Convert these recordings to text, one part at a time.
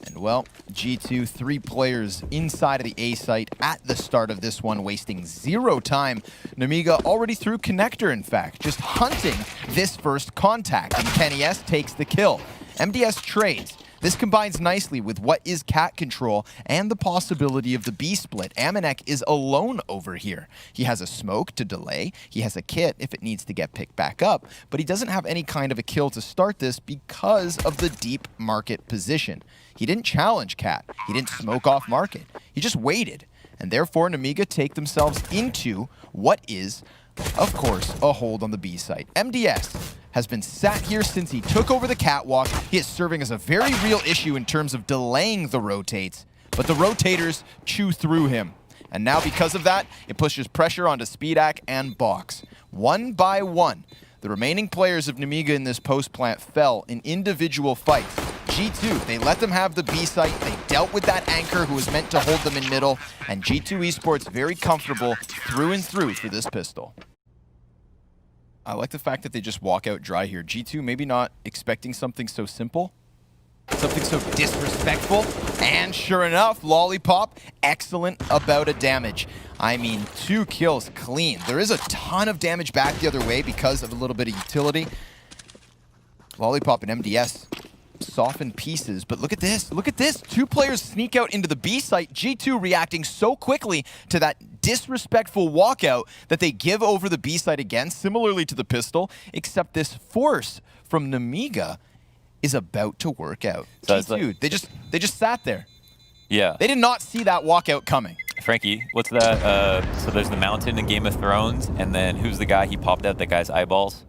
And well, G2, 3 players inside of the A site at the start of this one, wasting 0 time. Nemiga already through connector, in fact, just hunting this first contact. And kennyS takes the kill. MDS trades. This combines nicely with what is cat control and the possibility of the B split. Amanek is alone over here. He has a smoke to delay. He has a kit if it needs to get picked back up. But he doesn't have any kind of a kill to start this because of the deep market position. He didn't challenge cat. He didn't smoke off market. He just waited. And therefore, Nemiga take themselves into what is, of course, a hold on the B site. MDS has been sat here since he took over the catwalk. He is serving as a very real issue in terms of delaying the rotates, but the rotators chew through him. And now because of that, it pushes pressure onto speedak and Box. One by one, the remaining players of Nemiga in this post plant fell in individual fights. G2, they let them have the B site. They dealt with that anchor who was meant to hold them in middle. And G2 Esports very comfortable through and through for this pistol. I like the fact that they just walk out dry here. G2 maybe not expecting something so simple, something so disrespectful. And sure enough, Lollipop, excellent about a damage. I mean, 2 kills clean. There is a ton of damage back the other way because of a little bit of utility. Lollipop and MDS soften pieces, but look at this. Look at this. 2 players sneak out into the B site. G2 reacting so quickly to that disrespectful walkout that they give over the B site again, similarly to the pistol, except this force from Nemiga is about to work out. So G2, like, they just sat there. Yeah. They did not see that walkout coming. Frankie, what's that? So there's the mountain in Game of Thrones, and then who's the guy? He popped out that guy's eyeballs.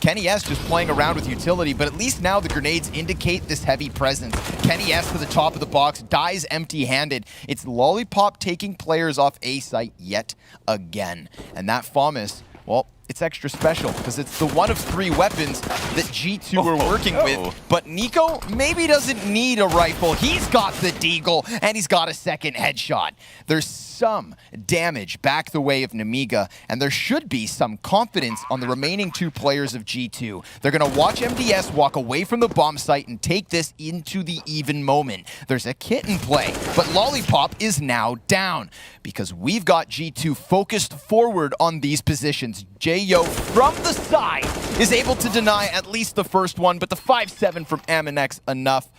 kennyS just playing around with utility, but at least now the grenades indicate this heavy presence. kennyS to the top of the box, dies empty-handed. It's Lollipop taking players off A site yet again. And that FAMAS, well, it's extra special because it's the one of 3 weapons that G2 are working with. But niko maybe doesn't need a rifle. He's got the deagle and he's got a second headshot. There's some damage back the way of Nemiga, and there should be some confidence on the remaining 2 players of G2. They're going to watch MDS walk away from the bomb site and take this into the even moment. There's a kit in play, but Lollipop is now down because we've got G2 focused forward on these positions. Yo from the side is able to deny at least the first one, but the 5-7 from Amanex enough.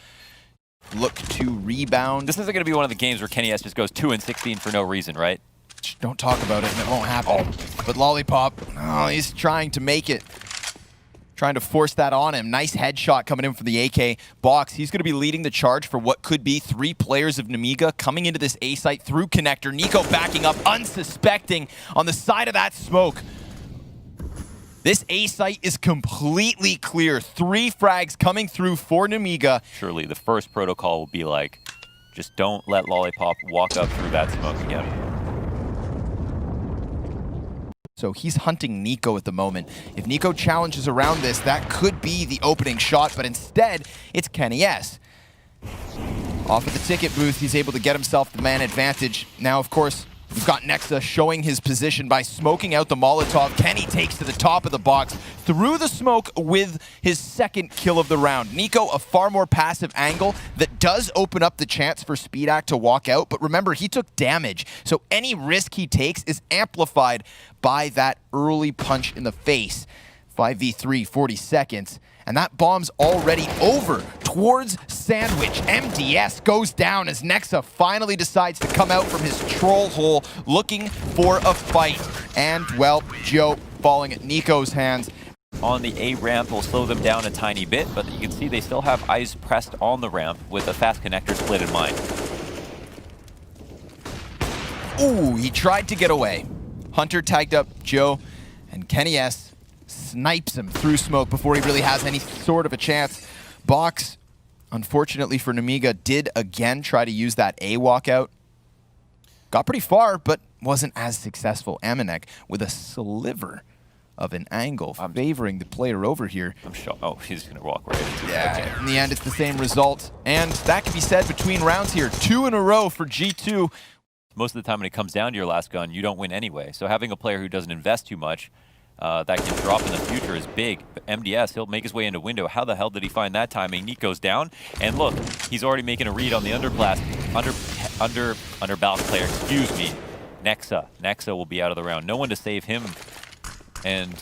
Look to rebound. This isn't going to be one of the games where kennyS just goes 2-16 for no reason, right? Don't talk about it and it won't happen. But Lollipop, oh, he's trying to make it. Trying to force that on him. Nice headshot coming in from the AK Box. He's going to be leading the charge for what could be 3 players of Nemiga coming into this A site through connector. niko backing up, unsuspecting on the side of that smoke. This A site is completely clear. 3 frags coming through for Nemiga. Surely the first protocol will be like, just don't let Lollipop walk up through that smoke again. So he's hunting niko at the moment. If niko challenges around this, that could be the opening shot, but instead, it's kennyS. Off at the ticket booth, he's able to get himself the man advantage. Now, of course, we've got Nexa showing his position by smoking out the Molotov. Kenny takes to the top of the box through the smoke with his second kill of the round. niko, a far more passive angle that does open up the chance for speedak to walk out. But remember, he took damage. So any risk he takes is amplified by that early punch in the face. 5v3, 40 seconds. And that bomb's already over towards Sandwich. MDS goes down as Nexa finally decides to come out from his troll hole looking for a fight. And, well, Joe falling at niko's hands. On the A ramp will slow them down a tiny bit, but you can see they still have eyes pressed on the ramp with a fast connector split in mind. Ooh, he tried to get away. Hunter tagged up Joe, and kennyS snipes him through smoke before he really has any sort of a chance. Box, unfortunately for Nemiga, did again try to use that A walkout. Got pretty far, but wasn't as successful. Amanek with a sliver of an angle favoring the player over here. I'm sure. Oh, he's going to walk right into it. Yeah, in the end, it's the same result. And that can be said between rounds here. 2 in a row for G2. Most of the time when it comes down to your last gun, you don't win anyway. So having a player who doesn't invest too much, that can drop in the future is big. But MDS, he'll make his way into window. How the hell did he find that timing? niko's down, and look, he's already making a read on the underblast, underbalance player, excuse me. Nexa will be out of the round. No one to save him. And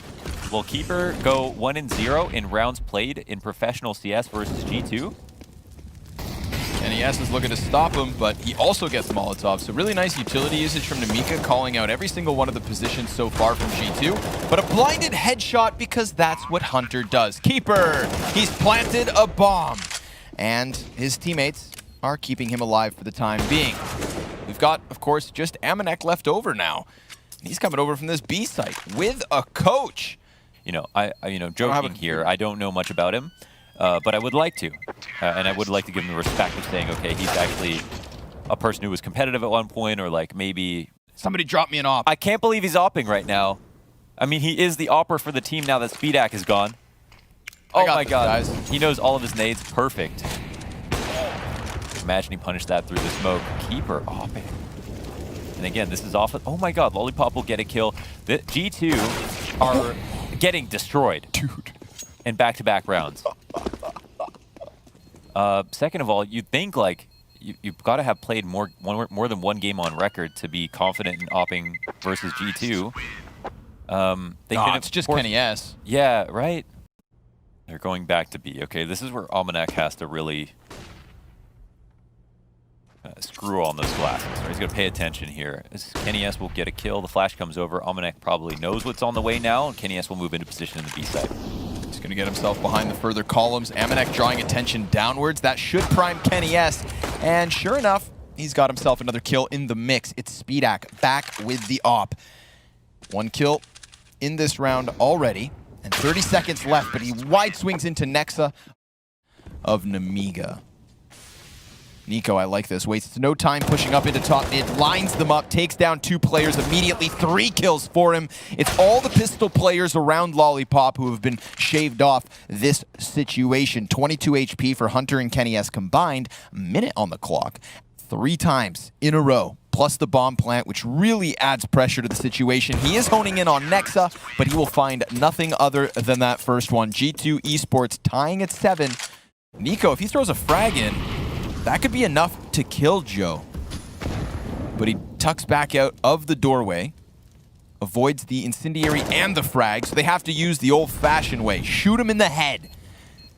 will Keeper go 1-0 in rounds played in professional CS versus G2? NES is looking to stop him, but he also gets Molotov. So really nice utility usage from Nemiga, calling out every single one of the positions so far from G2. But a blinded headshot because that's what Hunter does. Keeper, he's planted a bomb. And his teammates are keeping him alive for the time being. We've got, of course, just Amanek left over now. He's coming over from this B site with a coach. You know, joking here, I don't know much about him. But I would like to, and I would like to give him the respect of saying, okay, he's actually a person who was competitive at one point, or like maybe... Somebody drop me an op. I can't believe he's opping right now. I mean, he is the opper for the team now that speedak is gone. Oh my god, guys. He knows all of his nades perfect. Imagine he punished that through the smoke. Keeper opping. And again, this is off. Oh my god, Lollipop will get a kill. The G2 are getting destroyed. Dude. In back-to-back rounds. Second of all, you'd think like you've got to have played more than one game on record to be confident in opping versus G2. It's just Kenny S. Yeah, right. They're going back to B. Okay, this is where Amanek has to really screw on those glasses. Right? He's going to pay attention here. Kenny S will get a kill. The flash comes over. Amanek probably knows what's on the way now, and Kenny S will move into position in the B side. He's going to get himself behind the further columns. Amanek drawing attention downwards. That should prime Kenny S. And sure enough, he's got himself another kill in the mix. It's speedak back with the op. One kill in this round already. And 30 seconds left, but he wide swings into Nexa of Nemiga. niko, I like this. Wastes no time pushing up into top mid, lines them up, takes down two players immediately, 3 kills for him. It's all the pistol players around Lollipop who have been shaved off this situation. 22 HP for Hunter and Kenny S combined, a minute on the clock, 3 times in a row, plus the bomb plant, which really adds pressure to the situation. He is honing in on Nexa, but he will find nothing other than that first one. G2 Esports tying at 7. niko, if he throws a frag in, that could be enough to kill Joe. But he tucks back out of the doorway, avoids the incendiary and the frag, so they have to use the old-fashioned way. Shoot him in the head.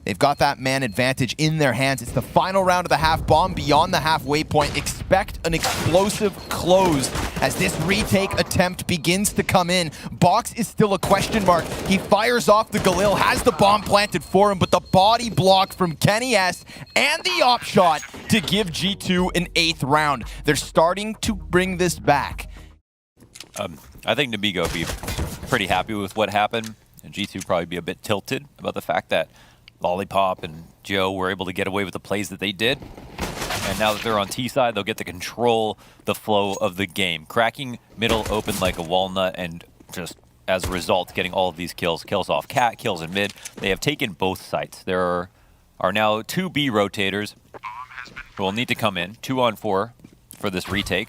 They've got that man advantage in their hands. It's the final round of the half, bomb beyond the halfway point. Expect an explosive close as this retake attempt begins to come in. Box is still a question mark. He fires off the Galil, has the bomb planted for him, but the body block from Kenny S and the op shot to give G2 an 8th round. They're starting to bring this back. I think Nemiga will be pretty happy with what happened, and G2 probably be a bit tilted about the fact that Lollipop and Joe were able to get away with the plays that they did. And now that they're on T side, they'll get to control the flow of the game. Cracking middle open like a walnut, and just as a result, getting all of these kills. Kills off cat, kills in mid. They have taken both sites. There are now 2 B rotators who will need to come in. 2 on 4 for this retake.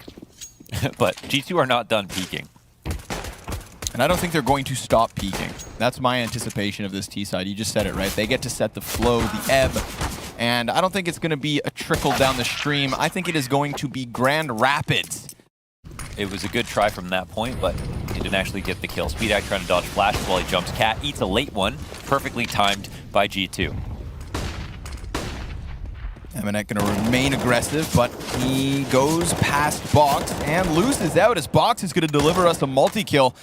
But G2 are not done peeking. And I don't think they're going to stop peaking. That's my anticipation of this T side. You just said it, right? They get to set the flow, the ebb, and I don't think it's going to be a trickle down the stream. I think it is going to be Grand Rapids. It was a good try from that point, but he didn't actually get the kill. speedak trying to dodge flash while he jumps cat, eats a late one, perfectly timed by G2. Amanek going to remain aggressive, but he goes past Box and loses out as Box is going to deliver us a multi-kill.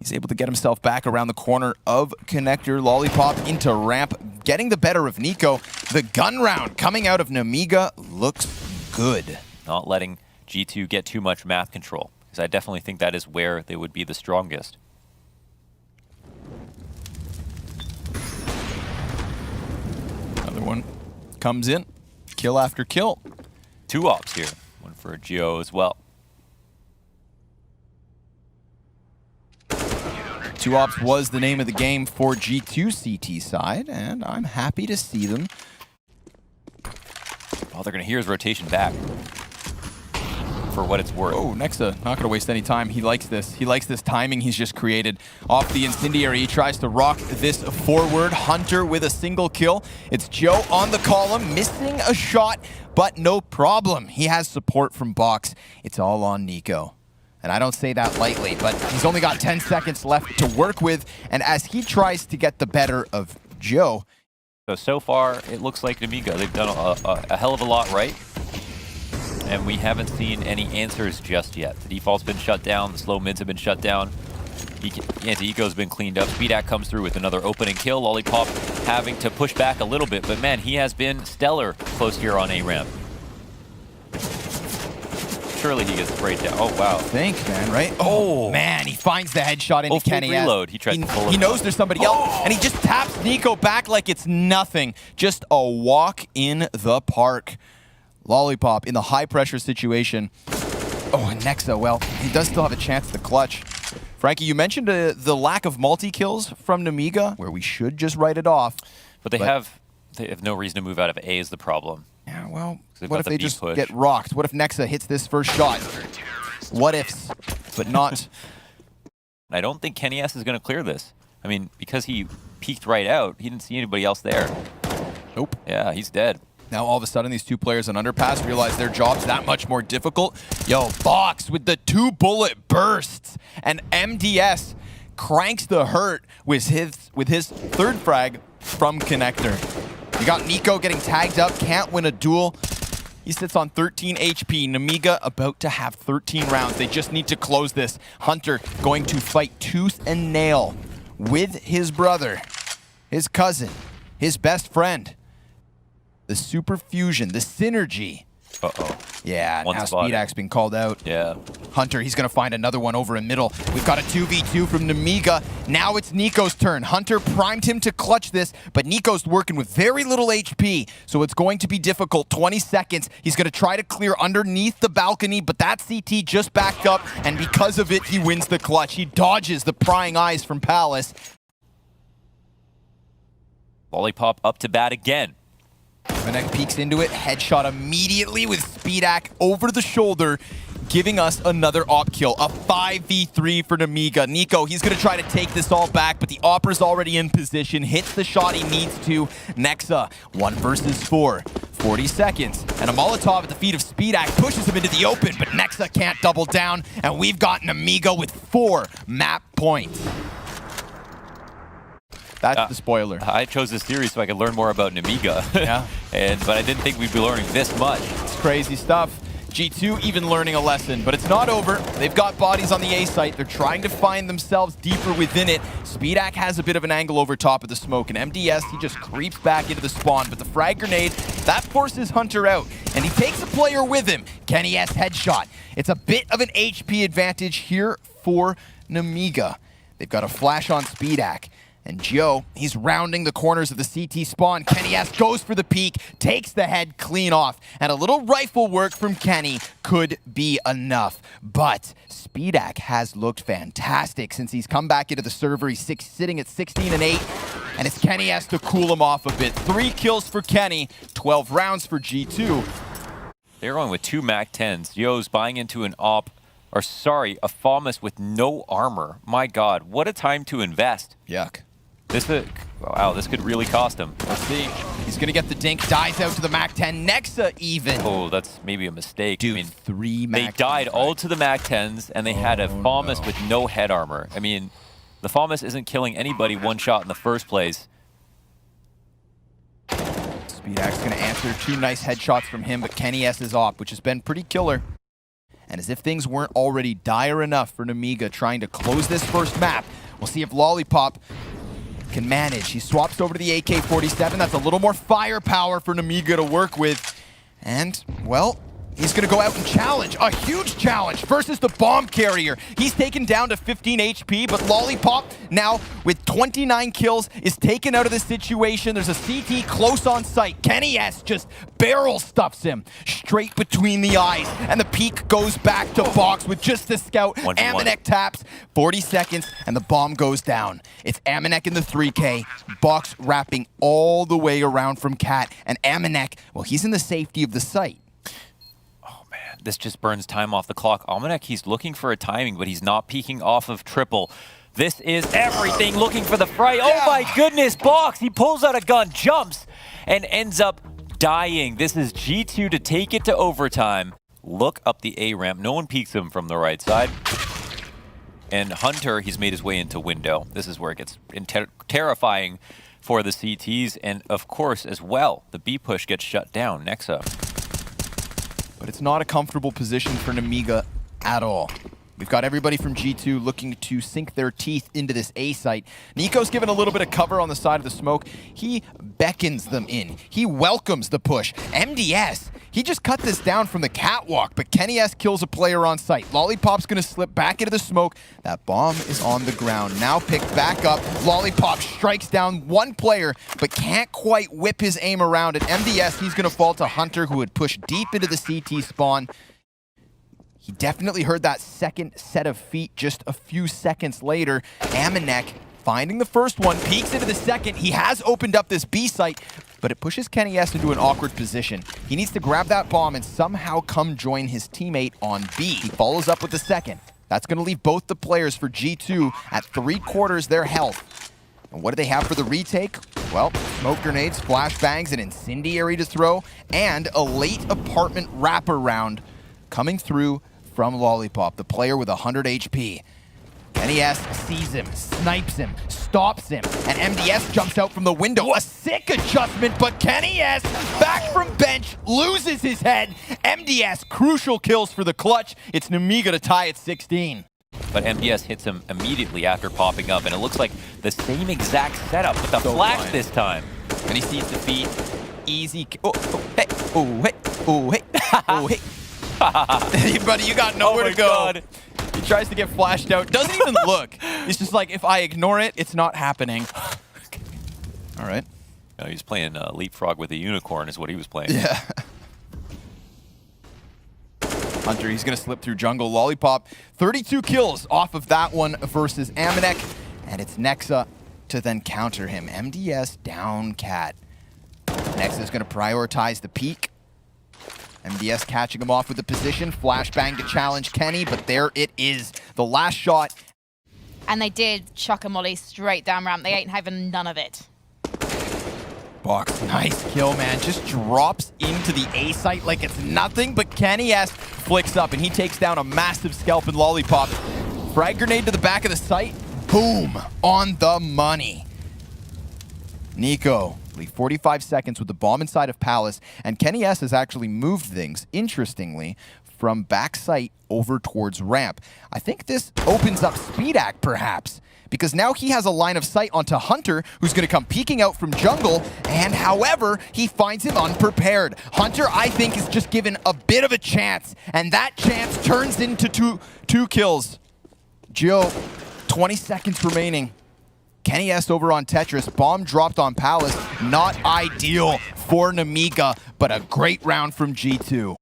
He's able to get himself back around the corner of Connector. Lollipop into ramp, getting the better of niko. The gun round coming out of Nemiga looks good. Not letting G2 get too much map control, because I definitely think that is where they would be the strongest. Another one comes in, kill after kill. 2 ops here, one for Geo as well. 2 ops was the name of the game for G2 CT side, and I'm happy to see them. All they're going to hear is rotation back. for what it's worth. Oh, Nexa, not going to waste any time. He likes this. He likes this timing he's just created. Off the incendiary, he tries to rock this forward. Hunter with a single kill. It's Joe on the column, missing a shot, but no problem. He has support from Box. It's all on niko. And I don't say that lightly, but he's only got 10 seconds left to work with. And as he tries to get the better of Joe. So far, it looks like Nemiga, they've done a hell of a lot right. And we haven't seen any answers just yet. The default's been shut down, the slow mids have been shut down. Anti-eco's been cleaned up. speedak comes through with another opening kill. lollipop having to push back a little bit, but man, he has been stellar close here on A ramp. Surely he gets sprayed down. Oh, wow. Think, man, right? Oh, man, he finds the headshot into Kenny. Reload. He tries to pull it. He knows there's somebody else, and he just taps niko back like it's nothing. Just a walk in the park. lollipop in the high-pressure situation. Oh, and Nexa, well, he does still have a chance to clutch. Frankie, you mentioned the lack of multi-kills from Nemiga, where we should just write it off. But they have no reason to move out of A is the problem. Yeah, well, what if they just get rocked? What if Nexa hits this first shot? What ifs, but not. I don't think Kenny S is going to clear this. I mean, because he peeked right out, he didn't see anybody else there. Nope. Yeah, he's dead. Now all of a sudden these two players on underpass realize their job's that much more difficult. Yo, Box with the 2-bullet bursts, and MDS cranks the hurt with his third frag from connector. You got niko getting tagged up, can't win a duel. He sits on 13 HP. Nemiga about to have 13 rounds. They just need to close this. Hunter going to fight tooth and nail with his brother, his cousin, his best friend. The super fusion, the synergy. Uh-oh. Yeah, now speedak's been called out. Yeah. Hunter, he's going to find another one over in middle. We've got a 2v2 from Nemiga. Now it's niko's turn. Hunter primed him to clutch this, but niko's working with very little HP, so it's going to be difficult. 20 seconds. He's going to try to clear underneath the balcony, but that CT just backed up, and because of it, he wins the clutch. He dodges the prying eyes from Palace. lollipop up to bat again. Manek peeks into it, headshot immediately with speedak over the shoulder, giving us another op kill. A 5v3 for Nemiga. niko, he's going to try to take this all back, but the opera's already in position, hits the shot he needs to. Nexa, 1 versus 4. 40 seconds, and a Molotov at the feet of speedak pushes him into the open, but Nexa can't double down, and we've got Nemiga with 4 map points. That's the spoiler. I chose this series so I could learn more about Nemiga. Yeah. But I didn't think we'd be learning this much. It's crazy stuff. G2 even learning a lesson, but it's not over. They've got bodies on the A site. They're trying to find themselves deeper within it. speedak has a bit of an angle over top of the smoke, and MDS, he just creeps back into the spawn, but the frag grenade, that forces Hunter out, and he takes a player with him. Kenny S headshot. It's a bit of an HP advantage here for Nemiga. They've got a flash on speedak. And Joe, he's rounding the corners of the CT spawn. Kenny S goes for the peek, takes the head clean off. And a little rifle work from Kenny could be enough. But speedak has looked fantastic since he's come back into the server. He's sitting at 16-8. And it's Kenny S to cool him off a bit. 3 kills for Kenny, 12 rounds for G2. They're going with 2 MAC-10s. Joe's buying into an op, or sorry, a FAMAS with no armor. My God, what a time to invest. Yuck. Wow, this could really cost him. Let's see. He's going to get the dink, dies out to the MAC-10. Nexa even. Oh, that's maybe a mistake. Dude, I mean, 3 MAC-10s. They died all to the MAC-10s, and they had a FAMAS with no head armor. I mean, the FAMAS isn't killing anybody one shot in the first place. speedak's going to answer 2 nice headshots from him, but Kenny S is off, which has been pretty killer. And as if things weren't already dire enough for Nemiga trying to close this first map, we'll see if lollipop can manage. He swaps over to the AK-47. That's a little more firepower for Nemiga to work with. And, well, he's going to go out and challenge. A huge challenge versus the bomb carrier. He's taken down to 15 HP, but lollipop now with 29 kills is taken out of this situation. There's a CT close on sight. Kenny S just barrel stuffs him straight between the eyes, and the peak goes back to Box with just the scout. Amanek taps, 40 seconds, and the bomb goes down. It's Amanek in the 3K, Box wrapping all the way around from Cat, and Amanek, well, he's in the safety of the site. Oh, man. this just burns time off the clock. Almanac, he's looking for a timing, but he's not peeking off of triple. This is everything, looking for the fry. Oh my goodness, Box! He pulls out a gun, jumps, and ends up dying. This is G2 to take it to overtime. Look up the A ramp. No one peeks him from the right side. And Hunter, he's made his way into window. This is where it gets terrifying for the CTs. And of course, as well, the B push gets shut down. Nexa. But it's not a comfortable position for Nemiga at all. We've got everybody from G2 looking to sink their teeth into this A site. niko's given a little bit of cover on the side of the smoke. He beckons them in. He welcomes the push. MDS, he just cut this down from the catwalk, but kennyS kills a player on site. Lollipop's gonna slip back into the smoke. That bomb is on the ground. Now picked back up. Lollipop strikes down one player, but can't quite whip his aim around it. MDS, he's gonna fall to Hunter, who would push deep into the CT spawn. He definitely heard that second set of feet just a few seconds later. Amanek finding the first one, peeks into the second. He has opened up this B site, but it pushes kennyS into an awkward position. He needs to grab that bomb and somehow come join his teammate on B. He follows up with the second. That's going to leave both the players for G2 at 3/4 their health. And what do they have for the retake? Well, smoke grenades, flashbangs, an incendiary to throw, and a late apartment wraparound coming through from Lollipop, the player with 100 HP. kennyS sees him, snipes him, stops him, and MDS jumps out from the window. A sick adjustment, but kennyS, back from bench, loses his head. MDS, crucial kills for the clutch. It's Nemiga to tie at 16. But MDS hits him immediately after popping up, and it looks like the same exact setup with the flash this time. And he sees the feet. Easy. Oh, hey, oh, hey, oh, hey, oh, hey. Buddy, you got nowhere to go. God. He tries to get flashed out. Doesn't even look. He's just like, if I ignore it, it's not happening. All right. No, he's playing Leapfrog with a unicorn is what he was playing. Yeah. Hunter, he's going to slip through jungle. Lollipop, 32 kills off of that one versus Amanek. And it's Nexa to then counter him. MDS down cat. Nexa's going to prioritize the peak. MDS catching him off with the position. Flashbang to challenge Kenny, but there it is. The last shot. And they did chuck a molly straight down ramp. They ain't having none of it. Box, nice kill, man. Just drops into the A site like it's nothing, but kennyS flicks up, and he takes down a massive scalp and Lollipop. Frag grenade to the back of the site. Boom! On the money. niko, 45 seconds with the bomb inside of Palace, and kennyS has actually moved things, interestingly, from back site over towards ramp. I think this opens up speedak, perhaps, because now he has a line of sight onto Hunter, who's going to come peeking out from jungle, and however, he finds him unprepared. Hunter, I think, is just given a bit of a chance, and that chance turns into two kills. Joe, 20 seconds remaining. kennyS over on Tetris, bomb dropped on Palace. Not ideal for Nemiga, but a great round from G2.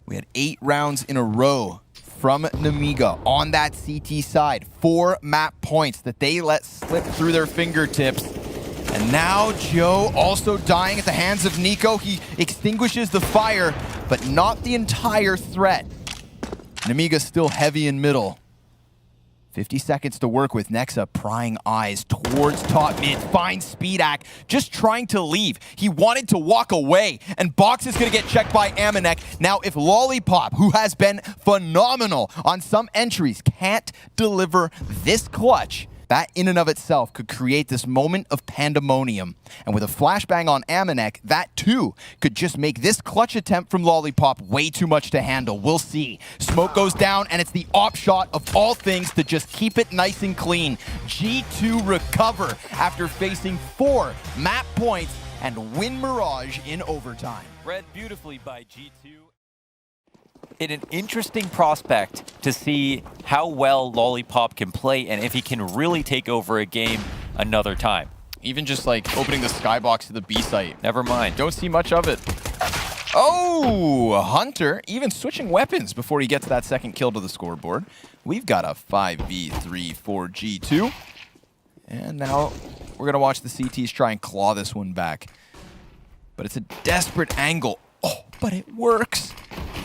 We had 8 rounds in a row from Nemiga on that CT side. 4 map points that they let slip through their fingertips. And now Joe also dying at the hands of niko. He extinguishes the fire, but not the entire threat. Nemiga still heavy in middle. 50 seconds to work with. Nexa prying eyes towards top mid. Finds speedak, just trying to leave. He wanted to walk away, and Box is going to get checked by Amanek. Now, if Lollipop, who has been phenomenal on some entries, can't deliver this clutch, that in and of itself could create this moment of pandemonium. And with a flashbang on Amanek, that too could just make this clutch attempt from Lollipop way too much to handle. We'll see. Smoke goes down, and it's the op shot of all things to just keep it nice and clean. G2 recover after facing 4 map points and win Mirage in overtime. Read beautifully by G2. In an interesting prospect to see how well Lollipop can play and if he can really take over a game another time. Even just like opening the skybox to the B site. Never mind. Don't see much of it. Oh, Hunter even switching weapons before he gets that second kill to the scoreboard. We've got a 5v3 for G2. And now we're going to watch the CTs try and claw this one back. But it's a desperate angle. Oh, but it works.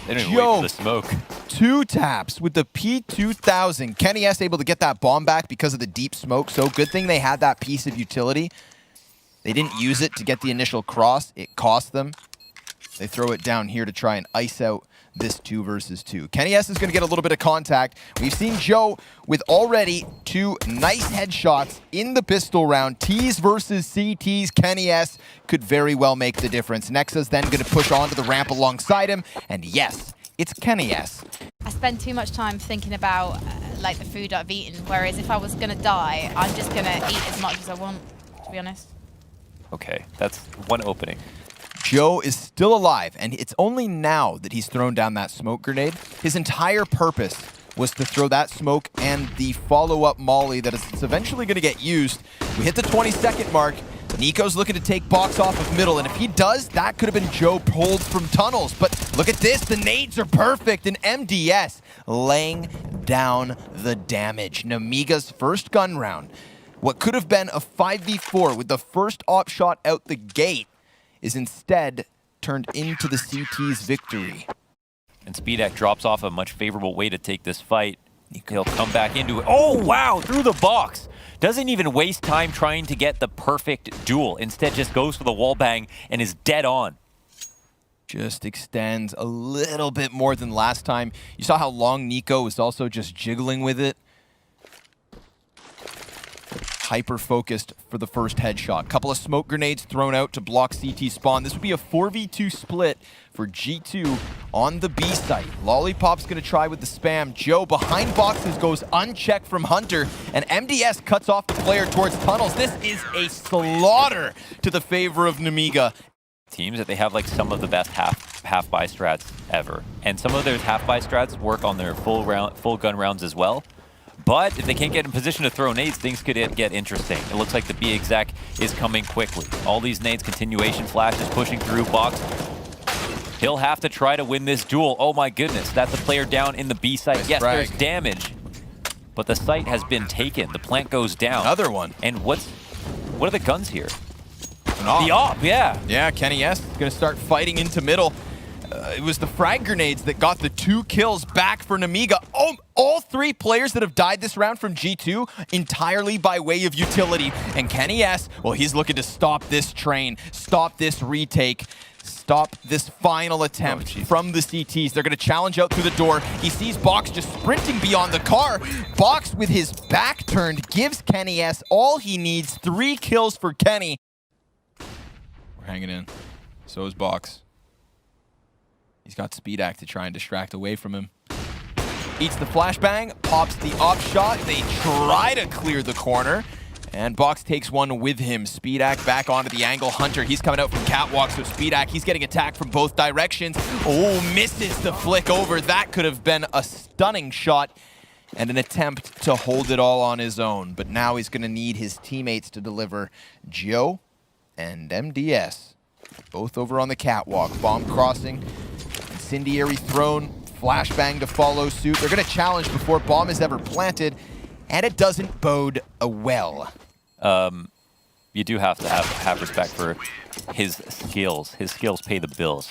They don't even wait for the smoke. 2 taps with the P2000. Kenny S able to get that bomb back because of the deep smoke. So good thing they had that piece of utility. They didn't use it to get the initial cross. It cost them. They throw it down here to try and ice out this 2 versus 2. Kenny S is going to get a little bit of contact. We've seen Joe with already 2 nice headshots in the pistol round. T's versus CT's. Kenny S could very well make the difference. Nexa's then going to push onto the ramp alongside him. And yes, it's Kenny S. I spend too much time thinking about like the food I've eaten, whereas if I was going to die, I'm just going to eat as much as I want, to be honest. Okay, that's one opening. Joe is still alive, and it's only now that he's thrown down that smoke grenade. His entire purpose was to throw that smoke and the follow-up molly that is eventually going to get used. We hit the 20-second mark. niko's looking to take box off of middle, and if he does, that could have been Joe pulled from tunnels. But look at this, the nades are perfect, and MDS laying down the damage. Nemiga's first gun round. What could have been a 5v4 with the first op shot out the gate is instead turned into the CT's victory. And speedak drops off a much favorable way to take this fight. He'll come back into it. Oh, wow, through the box. Doesn't even waste time trying to get the perfect duel. Instead, just goes for the wall bang and is dead on. Just extends a little bit more than last time. You saw how long niko was also just jiggling with it. Hyper-focused for the first headshot. Couple of smoke grenades thrown out to block CT spawn. This would be a 4v2 split for G2 on the B site. Lollipop's going to try with the spam. Joe behind boxes goes unchecked from Hunter, and MDS cuts off the player towards tunnels. This is a slaughter to the favor of Nemiga. Teams that they have like some of the best half buy strats ever, and some of their half buy strats work on their full gun rounds as well. But if they can't get in position to throw nades, things could get interesting. It looks like the B exec is coming quickly. All these nades, continuation flashes, pushing through box. He'll have to try to win this duel. Oh my goodness, that's a player down in the B site. Nice yes, frag. There's damage, but the site has been taken. The plant goes down. Another one. And what are the guns here? An op. The op, yeah. Yeah, Kenny S is going to start fighting into middle. It was the frag grenades that got the 2 kills back for Nemiga. Oh, all 3 players that have died this round from G2 entirely by way of utility. And Kenny S, well, he's looking to stop this train, stop this retake, stop this final attempt from the CTs. They're going to challenge out through the door. He sees Box just sprinting beyond the car. Box, with his back turned, gives Kenny S all he needs. 3 kills for Kenny. We're hanging in. So is Box. He's got speedak to try and distract away from him. Eats the flashbang, pops the op shot. They try to clear the corner, and Box takes one with him. speedak back onto the angle. Hunter, he's coming out from catwalk, so speedak, he's getting attacked from both directions. Oh, misses the flick over. That could have been a stunning shot and an attempt to hold it all on his own. But now he's going to need his teammates to deliver. Joe and MDS, both over on the catwalk. Bomb crossing. Incendiary thrown, flashbang to follow suit. They're going to challenge before bomb is ever planted, and it doesn't bode well. You do have to have respect for his skills. His skills pay the bills.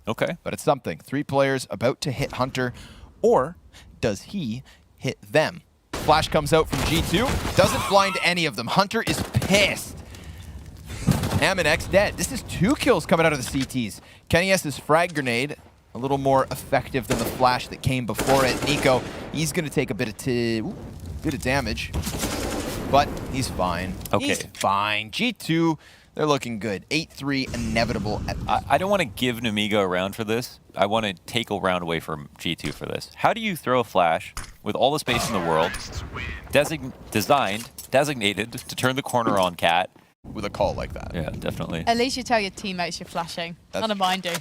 Okay. But it's something. 3 players about to hit Hunter, or does he hit them? Flash comes out from G2, doesn't blind any of them. Hunter is pissed. Aminx dead. This is 2 kills coming out of the CTs. Kenny S's frag grenade, a little more effective than the flash that came before it. niko, he's going to take a bit of damage, but he's fine. Okay. He's fine. G2, they're looking good. 8-3 inevitable. I don't want to give Nemiga a round for this. I want to take a round away from G2 for this. How do you throw a flash with all the space in the world, designated to turn the corner on Cat, with a call like that? Yeah, definitely. At least you tell your teammates you're flashing. None of mine do.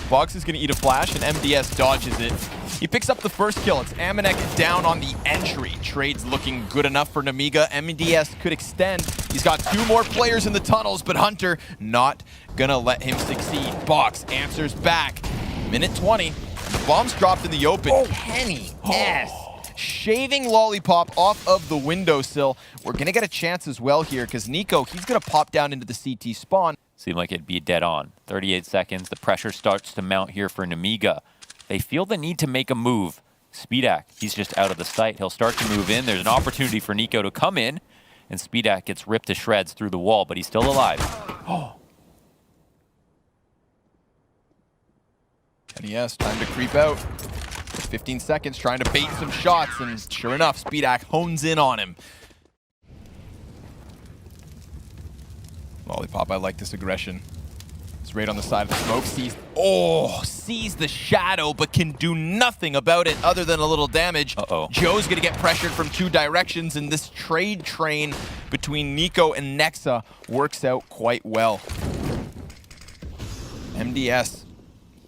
Box is going to eat a flash, and MDS dodges it. He picks up the first kill. It's Aminx down on the entry. Trade's looking good enough for Nemiga. MDS could extend. He's got 2 more players in the tunnels, but Hunter not going to let him succeed. Box answers back. Minute 20. Bomb's dropped in the open. Kenny S shaving Lollipop off of the windowsill. We're going to get a chance as well here because niko, he's going to pop down into the CT spawn. Seemed like it'd be dead on. 38 seconds. The pressure starts to mount here for Nemiga. They feel the need to make a move. speedak, he's just out of the sight. He'll start to move in. There's an opportunity for niko to come in, and speedak gets ripped to shreds through the wall, but he's still alive. Oh. And yes, time to creep out. 15 seconds trying to bait some shots, and sure enough, speedak hones in on him. Lollipop, I like this aggression. It's right on the side of the smoke. Sees the shadow, but can do nothing about it other than a little damage. Uh-oh. Joe's gonna get pressured from two directions, and this trade train between niko and Nexa works out quite well. MDS,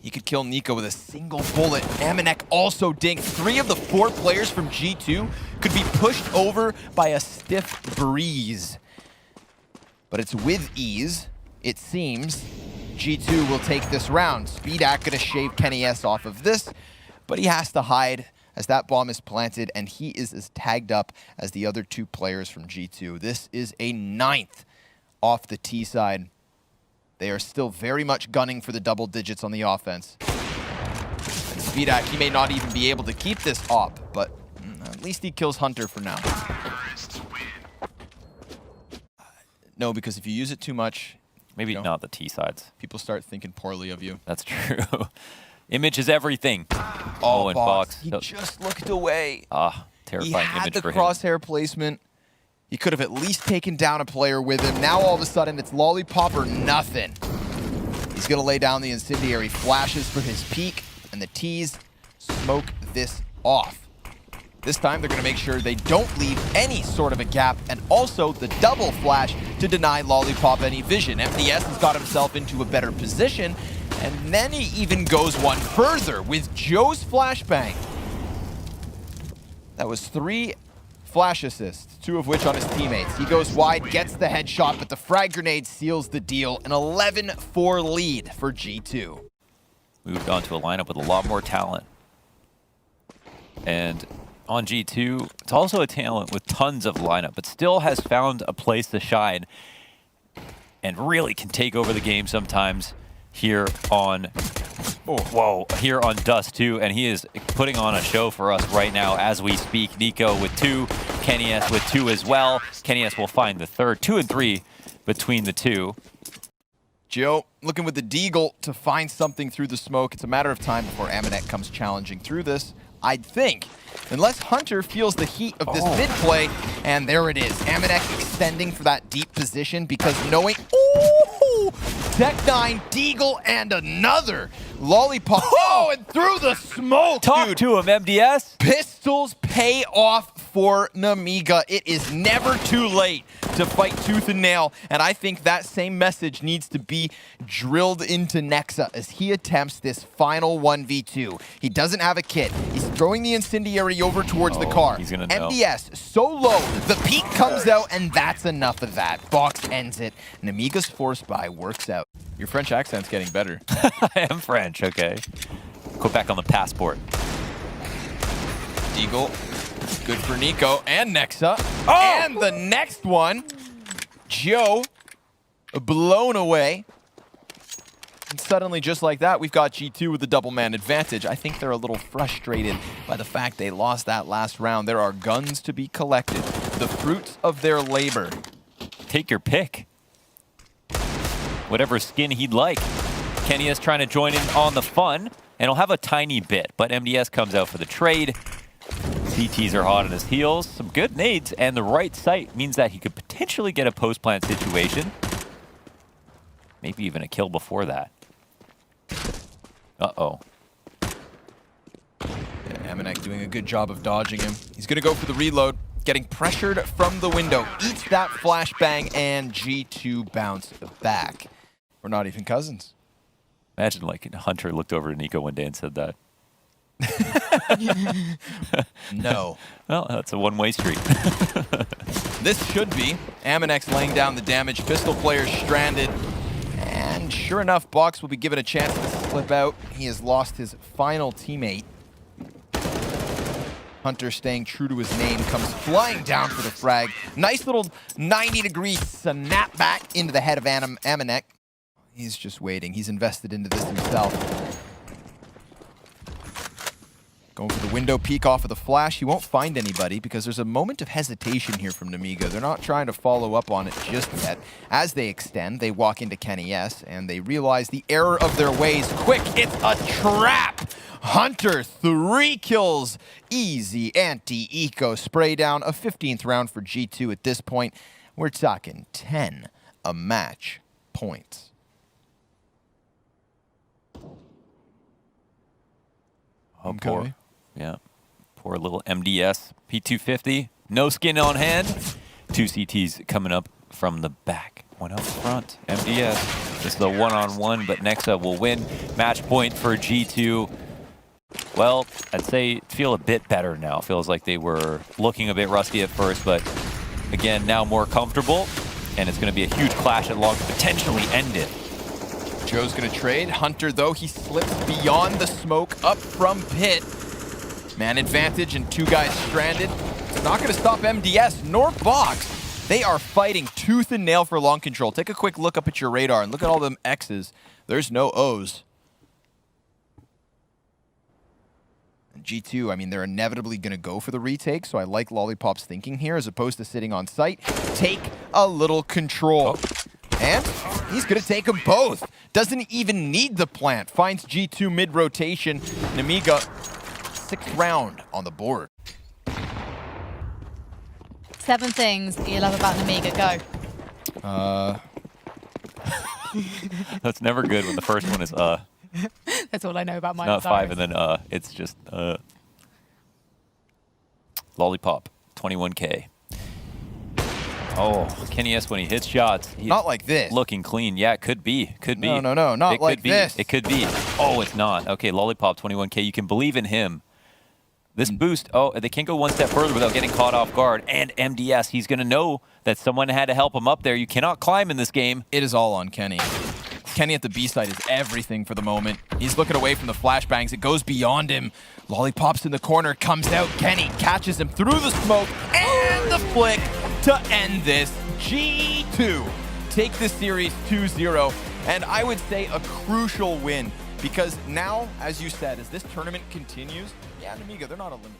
he could kill niko with a single bullet. Amanek also dinked. 3 of the 4 players from G2 could be pushed over by a stiff breeze. But it's with ease, it seems. G2 will take this round. speedak gonna shave Kenny S off of this, but he has to hide as that bomb is planted, and he is as tagged up as the other 2 players from G2. This is a 9th off the T side. They are still very much gunning for the double digits on the offense. And speedak, he may not even be able to keep this op, but at least he kills Hunter for now. No, because if you use it too much, Maybe not the T sides. people start thinking poorly of you. That's true. Image is everything. Oh, and Box. Box. He just looked away. Ah, He terrifying had image the for him. crosshair placement. He could have at least taken down a player with him. Now all of a sudden it's Lollipop or nothing. He's going to lay down the incendiary flashes for his peak, and the T's smoke this off. This time they're going to make sure they don't leave any sort of a gap, and also the double flash to deny Lollipop any vision. MDS has got himself into a better position, and then he even goes one further with Joe's flashbang. That was 3 flash assists, 2 of which on his teammates. He goes wide, gets the headshot, but the frag grenade seals the deal. An 11-4 lead for G2. Moved on to a lineup with a lot more talent. And on G2, it's also a talent with tons of lineup, but still has found a place to shine and really can take over the game sometimes here on here on Dust 2, and he is putting on a show for us right now as we speak. niko with 2, Kenny S with 2 as well. Kenny S will find the third. 2 and 3 between the 2. Joe looking with the deagle to find something through the smoke. It's a matter of time before Amanek comes challenging through this, I'd think. Unless Hunter feels the heat of this mid play, and there it is. Amanek extending for that deep position because knowing, Tech 9, deagle, and another. Lollipop, and through the smoke, Talk to him, MDS. Pistols pay off for Nemiga. It is never too late to fight tooth and nail, and I think that same message needs to be drilled into Nexa as he attempts this final 1v2. He doesn't have a kit. He's throwing the incendiary over towards the car. He's gonna know. MDS so low, the peak comes out, and that's enough of that. Box ends it. Nemiga's force buy works out. Your French accent's getting better. I am French, okay. Quebec on the passport. Deagle, good for niko and Nexa. And the next one, Joe, blown away. And suddenly, just like that, we've got G2 with the double man advantage. I think they're a little frustrated by the fact they lost that last round. There are guns to be collected, the fruits of their labor. Take your pick. Whatever skin he'd like. Kenny is trying to join in on the fun, and he'll have a tiny bit, but MDS comes out for the trade. CTs are hot on his heels. Some good nades, and the right sight means that he could potentially get a post-plant situation. Maybe even a kill before that. Uh-oh. Amanek doing a good job of dodging him. He's going to go for the reload, getting pressured from the window. Eats that flashbang, and G2 bounce back. We're not even cousins. Imagine like Hunter looked over to niko one day and said that. No. Well, that's a one-way street. This should be. Amanek's laying down the damage. Pistol player stranded. And sure enough, Box will be given a chance to slip out. He has lost his final teammate. Hunter staying true to his name, comes flying down for the frag. Nice little 90-degree snapback into the head of Amanek. He's just waiting. He's invested into this himself. Going for the window peek off of the flash. He won't find anybody because there's a moment of hesitation here from Nemiga. They're not trying to follow up on it just yet. As they extend, they walk into Kenny S, and they realize the error of their ways. Quick, it's a trap! Hunter, 3 kills. Easy anti-eco spray down. A 15th round for G2 at this point. We're talking 10 a match points. Oh, poor. Yeah. Poor little MDS. P250. No skin on hand. 2 CTs coming up from the back. One up front. MDS. This is a one-on-one, but Nexa will win. Match point for G2. Well, I'd say feel a bit better now. Feels like they were looking a bit rusty at first, but again, now more comfortable. And it's going to be a huge clash at long to potentially end it. Joe's going to trade. Hunter, though, he slips beyond the smoke up from pit. Man advantage and 2 guys stranded. It's not going to stop MDS nor Box. They are fighting tooth and nail for long control. Take a quick look up at your radar and look at all them X's. There's no O's. And G2, I mean, they're inevitably going to go for the retake, so I like Lollipop's thinking here as opposed to sitting on site. Take a little control. And he's going to take them both. Doesn't even need the plant. Finds G2 mid-rotation. Nemiga, 6th round on the board. 7 things that you love about Nemiga. Go. That's never good when the first one is That's all I know about mine. not 5 and then it's just Lollipop, 21K. Oh, Kenny S when he hits shots. Not like this. Looking clean. Yeah, it could be. Could be. No, not like this. It could be. Oh, it's not. Okay, Lollipop, 21K. You can believe in him. This boost, oh, they can't go one step further without getting caught off guard. And MDS, he's going to know that someone had to help him up there. You cannot climb in this game. It is all on Kenny. Kenny at the B side is everything for the moment. He's looking away from the flashbangs. It goes beyond him. Lollipop's in the corner, comes out. Kenny catches him through the smoke and the flick to end this. G2 take the series 2-0. And I would say a crucial win because now, as you said, as this tournament continues, yeah, Nemiga, they're not eliminated.